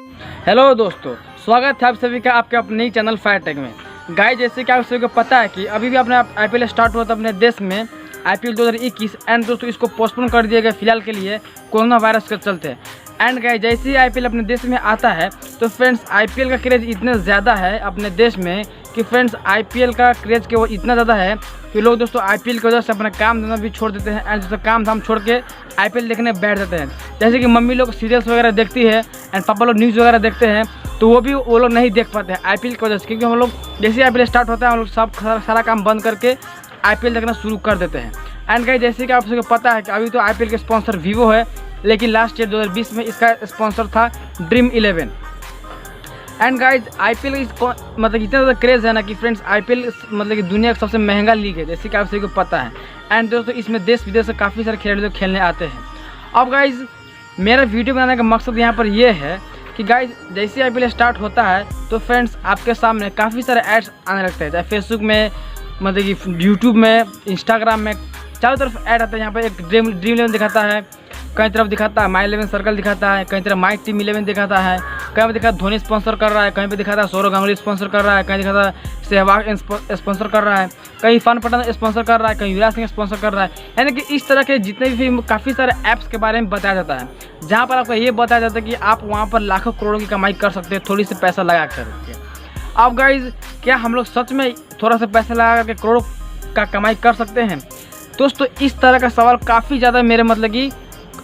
Hello दोस्तों, स्वागत है आप सभी का आपके अपने ही चैनल फायरटेक में। गाइस, जैसे कि आप सभी को पता है कि अभी भी अपने IPL स्टार्ट हुआ था अपने देश में IPL 2021 एंड दोस्तों इसको पोस्टपोन कर दिया गया फिलहाल के लिए कोरोना वायरस के चलते। एंड गाइस, जैसे ही IPL अपने देश में आता है तो फ्रेंड्स IPL का क्रेज़ इतना ज़्यादा है अपने देश में कि फ्रेंड्स IPL का क्रेज़ के वो इतना ज़्यादा है कि लोग दोस्तों IPL की वजह से अपना काम धंधा भी छोड़ देते हैं एंड दोस्तों काम धाम छोड़ के IPL देखने बैठ जाते हैं। जैसे कि मम्मी लोग सीरियल्स वगैरह देखती है एंड पापा लोग न्यूज़ वगैरह देखते हैं, तो वो लोग नहीं देख पाते हैं IPL की वजह से, क्योंकि हम लोग जैसे IPL स्टार्ट होता है हम लोग सब सारा काम बंद करके IPL देखना शुरू कर देते हैं। एंड गाइस, जैसे कि आप सबको पता है कि अभी तो IPL के स्पॉन्सर वीवो है, लेकिन लास्ट ईयर 2020 में इसका स्पॉन्सर था ड्रीम 11। एंड गाइज IPL मतलब इतना ज़्यादा क्रेज़ है ना कि फ्रेंड्स IPL मतलब कि दुनिया का सबसे महंगा लीग है, जैसे कि आप सभी को पता है। एंड दोस्तों इसमें देश विदेश से काफ़ी सारे खिलाड़ी लोग खेलने आते हैं। अब गाइज, मेरा वीडियो बनाने का मकसद यहाँ पर ये है कि गाइज जैसे IPL स्टार्ट होता है तो फ्रेंड्स आपके सामने काफ़ी सारे एड्स आने लगते हैं, चाहे फेसबुक में, मतलब कि यूट्यूब में, इंस्टाग्राम में, चारों तरफ ऐड आता है। यहाँ पर एक ड्रीम 11 दिखाता है, कई तरफ दिखाता है माई 11 सर्कल दिखाता है, कहीं तरफ माई टीम 11 दिखाता है, कहीं पर दिखाता है धोनी स्पॉन्सर कर रहा है, कहीं पे दिखाता है सौरव गांगुली स्पॉन्सर कर रहा है, कहीं दिखाता है सहवाग स्पॉन्सर कर रहा है, कहीं फन पठान स्पॉन्सर कर रहा है, कहीं युवराज सिंह स्पॉन्सर कर रहा है। यानी कि इस तरह के जितने भी काफ़ी सारे ऐप्स के बारे में बताया जाता है, जहाँ पर आपको ये बताया जाता है कि आप वहाँ पर लाखों करोड़ों की कमाई कर सकते हैं थोड़ी सी पैसा लगा करके। अब गाइज, क्या हम लोग सच में थोड़ा सा पैसा लगा करके करोड़ों का कमाई कर सकते हैं? दोस्तों इस तरह का सवाल काफ़ी ज़्यादा मेरे मतलब कि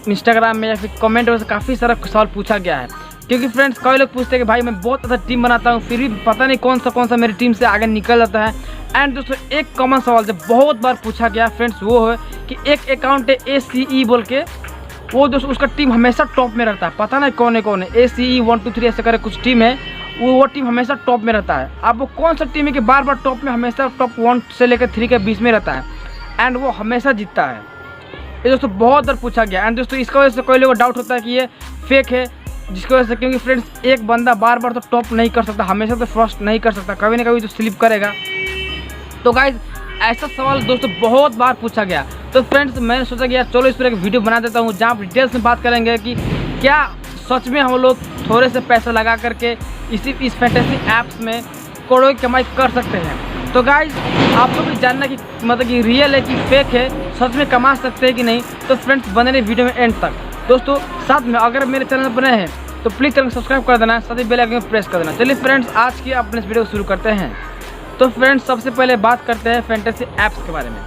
इंस्टाग्राम में या फिर कमेंट में से काफ़ी सारा सवाल पूछा गया है, क्योंकि फ्रेंड्स कई लोग पूछते हैं कि भाई मैं बहुत अच्छा टीम बनाता हूँ फिर भी पता नहीं कौन सा मेरी टीम से आगे निकल जाता है। एंड दोस्तों एक कॉमन सवाल जो बहुत बार पूछा गया फ्रेंड्स वो है कि एक अकाउंट है ACE बोल के, वो दोस्तों उसका टीम हमेशा टॉप में रहता है, पता नहीं कौन है ACE 1 2 3 ऐसे करे कुछ टीम है, वो टीम हमेशा टॉप में रहता है। अब वो कौन सा टीम है कि बार बार टॉप में हमेशा टॉप 1 से लेकर 3 के बीच में रहता है एंड वो हमेशा जीतता है? ये दोस्तों बहुत बार पूछा गया। एंड दोस्तों इसका वजह से कोई लोगों को डाउट होता है कि ये फेक है, जिसकी वजह से, क्योंकि फ्रेंड्स एक बंदा बार बार तो टॉप नहीं कर सकता, हमेशा तो फर्स्ट नहीं कर सकता, कभी ना कभी तो स्लिप करेगा। तो गाइज ऐसा सवाल दोस्तों बहुत बार पूछा गया, तो फ्रेंड्स मैंने सोचा कि यार चलो इस पर एक वीडियो बना देता हूँ जहाँ डिटेल्स में बात करेंगे कि क्या सच में हम लोग थोड़े से पैसा लगा करके इस फैंटेसी ऐप्स में करोड़ों की कमाई कर सकते हैं। तो गाइज आपको भी जानना कि मतलब कि रियल है कि फेक है, सच में कमा सकते हैं कि नहीं, तो फ्रेंड्स बने रहे वीडियो में एंड तक। दोस्तों साथ में अगर मेरे चैनल पर नए हैं तो प्लीज़ चैनल सब्सक्राइब कर देना, साथ ही बेल आइकन प्रेस कर देना। चलिए फ्रेंड्स आज की अपने इस वीडियो को शुरू करते हैं। तो फ्रेंड्स सबसे पहले बात करते हैं फैंटेसी ऐप्स के बारे में।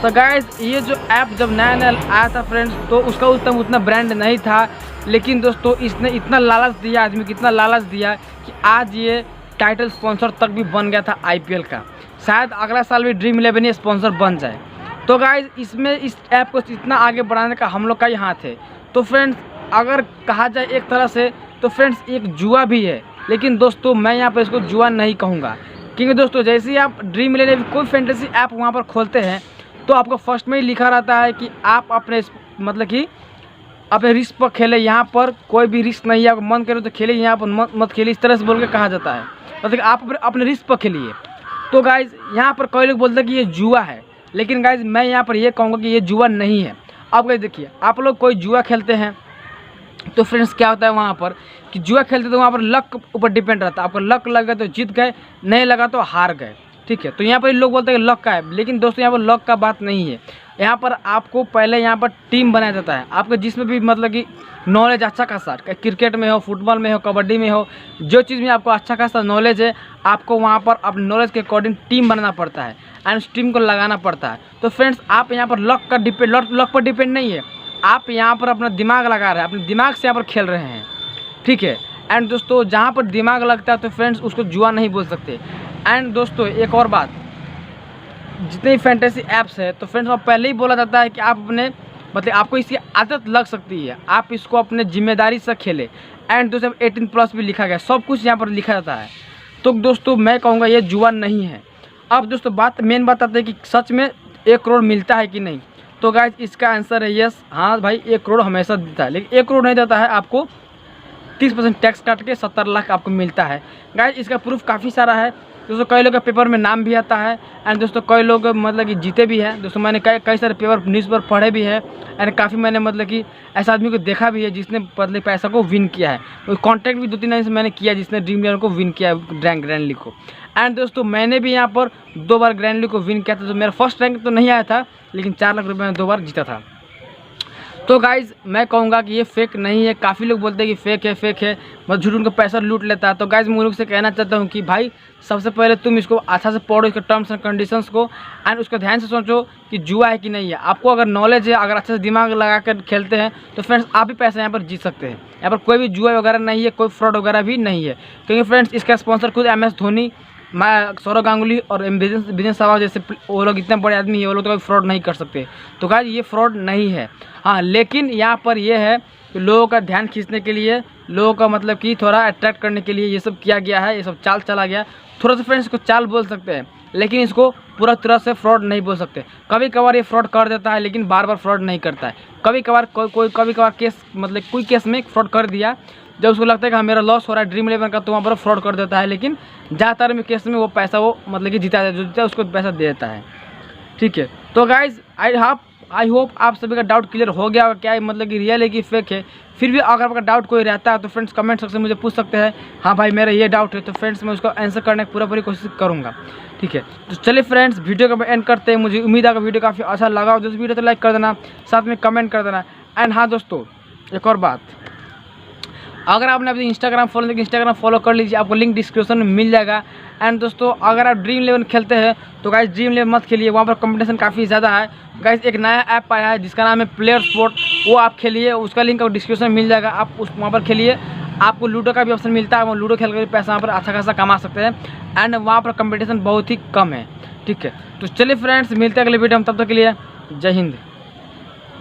तो गाइज ये जो ऐप जब नया आया था फ्रेंड्स तो उसका उतना ब्रांड नहीं था, लेकिन दोस्तों इसने इतना लालच दिया, आदमी को इतना लालच दिया कि आज ये टाइटल स्पॉन्सर तक भी बन गया था IPL का। शायद अगला साल भी ड्रीम 11 स्पॉन्सर बन जाए। तो गाइज इसमें इस ऐप को इतना आगे बढ़ाने का हम लोग का ही हाथ है। तो फ्रेंड्स अगर कहा जाए एक तरह से तो फ्रेंड्स एक जुआ भी है, लेकिन दोस्तों मैं यहाँ पर इसको जुआ नहीं कहूँगा, क्योंकि दोस्तों जैसे ही आप ड्रीम 11 कोई फैंटेसी ऐप वहाँ पर खोलते हैं तो आपको फर्स्ट में ही लिखा रहता है कि आप अपने मतलब कि अपने रिस्क पर खेले, यहाँ पर कोई भी रिस्क नहीं है, आपको मन करे तो खेलिए, यहाँ पर मत खेलिए, इस तरह से बोल के कहा जाता है, मतलब आप अपने रिस्क पर खेलिए। तो गाइज यहाँ पर कई लोग बोलते हैं कि ये जुआ है, लेकिन गाइज मैं यहाँ पर ये कहूँगा कि ये जुआ नहीं है। अब गाइज देखिए, आप लोग कोई जुआ खेलते हैं तो फ्रेंड्स क्या होता है वहाँ पर कि जुआ खेलते तो वहाँ पर लक ऊपर डिपेंड रहता है, आपको लक लगा तो जीत गए, नहीं लगा तो हार गए, ठीक है। तो यहाँ पर लोग बोलते हैं कि लक का है, लेकिन दोस्तों यहाँ पर लक का बात नहीं है। यहाँ पर आपको पहले यहाँ पर टीम बनाया जाता है, आपके जिसमें भी मतलब कि नॉलेज अच्छा खासा, क्रिकेट में हो, फुटबॉल में हो, कबड्डी में हो, जो चीज़ में आपको अच्छा खासा नॉलेज है, आपको वहाँ पर अपने नॉलेज के अकॉर्डिंग टीम बनाना पड़ता है एंड उस टीम को लगाना पड़ता है। तो फ्रेंड्स आप यहाँ पर लक पर डिपेंड नहीं है, आप यहाँ पर अपना दिमाग लगा रहे हैं, अपने दिमाग से यहाँ पर खेल रहे हैं, ठीक है। एंड दोस्तों जहाँ पर दिमाग लगता है तो फ्रेंड्स उसको जुआ नहीं बोल सकते। एंड दोस्तों एक और बात, जितने भी फैंटेसी ऐप्स है तो फ्रेंड्स पहले ही बोला जाता है कि आप अपने मतलब आपको इसकी आदत लग सकती है, आप इसको अपने जिम्मेदारी से खेलें। एंड दोस्तों 18+ भी लिखा गया, सब कुछ यहाँ पर लिखा जाता है। तो दोस्तों मैं कहूँगा ये जुआ नहीं है। अब दोस्तों मेन बात आती है कि सच में 1 करोड़ मिलता है कि नहीं। तो गाइज इसका आंसर है यस, हाँ भाई 1 करोड़ हमेशा देता है, लेकिन 1 करोड़ नहीं देता है, आपको 30% टैक्स काट के 70 लाख आपको मिलता है। गाइज इसका प्रूफ काफ़ी सारा है दोस्तों, कई लोग का पेपर में नाम भी आता है एंड दोस्तों कई लोग मतलब कि जीते भी हैं दोस्तों। मैंने कई सारे पेपर न्यूज़ पर पढ़े भी है एंड काफ़ी मैंने मतलब कि ऐसा आदमी को देखा भी है जिसने मतलब पैसा को विन किया है। कॉन्टैक्ट भी 2-3 दिन से मैंने किया जिसने ड्रीम इलेवन को विन किया है, ग्रैंड लीग को। एंड दोस्तों मैंने भी यहाँ पर 2 बार ग्रैंड लीग को विन किया था। तो मेरा फर्स्ट रैंक तो नहीं आया था, लेकिन 4 लाख रुपये में 2 बार जीता था। तो गाइज़ मैं कहूँगा कि ये फेक नहीं है। काफ़ी लोग बोलते हैं कि फेक है, मतलब झूठ उनका पैसा लूट लेता है। तो गाइज़ मैं उन लोग से कहना चाहता हूँ कि भाई सबसे पहले तुम इसको अच्छा से पढ़ो, इसके टर्म्स एंड कंडीशंस को, एंड उसको ध्यान से सोचो कि जुआ है कि नहीं है। आपको अगर नॉलेज है, अगर अच्छे से दिमाग लगा कर खेलते हैं तो फ्रेंड्स आप भी पैसा यहाँ पर जीत सकते हैं। यहाँ पर कोई भी जुआ वगैरह नहीं है, कोई फ्रॉड वगैरह भी नहीं है, क्योंकि फ्रेंड्स इसका स्पॉन्सर खुद MS धोनी, मैं सौरव गांगुली और बिजनेस सहवाग जैसे वो लोग इतने बड़े आदमी है, वो लोग तो कोई फ्रॉड नहीं कर सकते। तो गाइस ये फ्रॉड नहीं है। हाँ, लेकिन यहाँ पर ये है कि लोगों का ध्यान खींचने के लिए, लोगों का मतलब कि थोड़ा अट्रैक्ट करने के लिए ये सब किया गया है, ये सब चाल चला गया। थोड़ा सा फ्रेंड्स इसको चाल बोल सकते हैं, लेकिन इसको पूरा तरह से फ्रॉड नहीं बोल सकते। कभी कभार ये फ्रॉड कर देता है, लेकिन बार बार फ्रॉड नहीं करता है। कभी कभार कभी कभार केस मतलब कोई केस में फ्रॉड कर दिया, जब उसको लगता है कि हाँ मेरा लॉस हो रहा है ड्रीम इलेवन का, तो वहाँ पर फ्रॉड कर देता है। लेकिन ज़्यादातर में केस में वो पैसा वो मतलब कि जीता है, जो जीता है उसको पैसा दे देता है। ठीक है, तो गाइज आई होप आप सभी का डाउट क्लियर हो गया। क्या मतलब कि रियल है कि फेक है। फिर भी अगर आपका डाउट कोई रहता है तो फ्रेंड्स कमेंट सेक्शन में मुझे पूछ सकते हैं, हाँ भाई मेरा ये डाउट है, तो फ्रेंड्स मैं उसको आंसर करने की पूरी कोशिश करूँगा। ठीक है, तो चलिए फ्रेंड्स वीडियो को एंड करते हैं। मुझे उम्मीद है कि वीडियो काफ़ी अच्छा लगा। दोस्तों वीडियो तो लाइक कर देना, साथ में कमेंट कर देना। एंड हाँ दोस्तों एक और बात, अगर आपने अभी इंस्टाग्राम फॉलो कर लीजिए, आपको लिंक डिस्क्रिप्शन में मिल जाएगा। एंड दोस्तों अगर आप ड्रीम इलेवन खेलते हैं तो गाइस ड्रीम इलेवन मत खेलिए, वहाँ पर कंपटीशन काफ़ी ज़्यादा है। गाइस एक नया ऐप आया है जिसका नाम है प्लेयर स्पोर्ट, वो आप खेलिए, उसका लिंक डिस्क्रिप्शन में मिल जाएगा। आप वहाँ पर खेलिए, आपको लूडो का भी ऑप्शन मिलता है, वो लूडो खेल कर पैसा वहाँ पर अच्छा खासा कमा सकते हैं। एंड वहाँ पर कंपटीशन बहुत ही कम है। ठीक है, तो चलिए फ्रेंड्स मिलते हैं अगले वीडियो में, तब तक के लिए जय हिंद।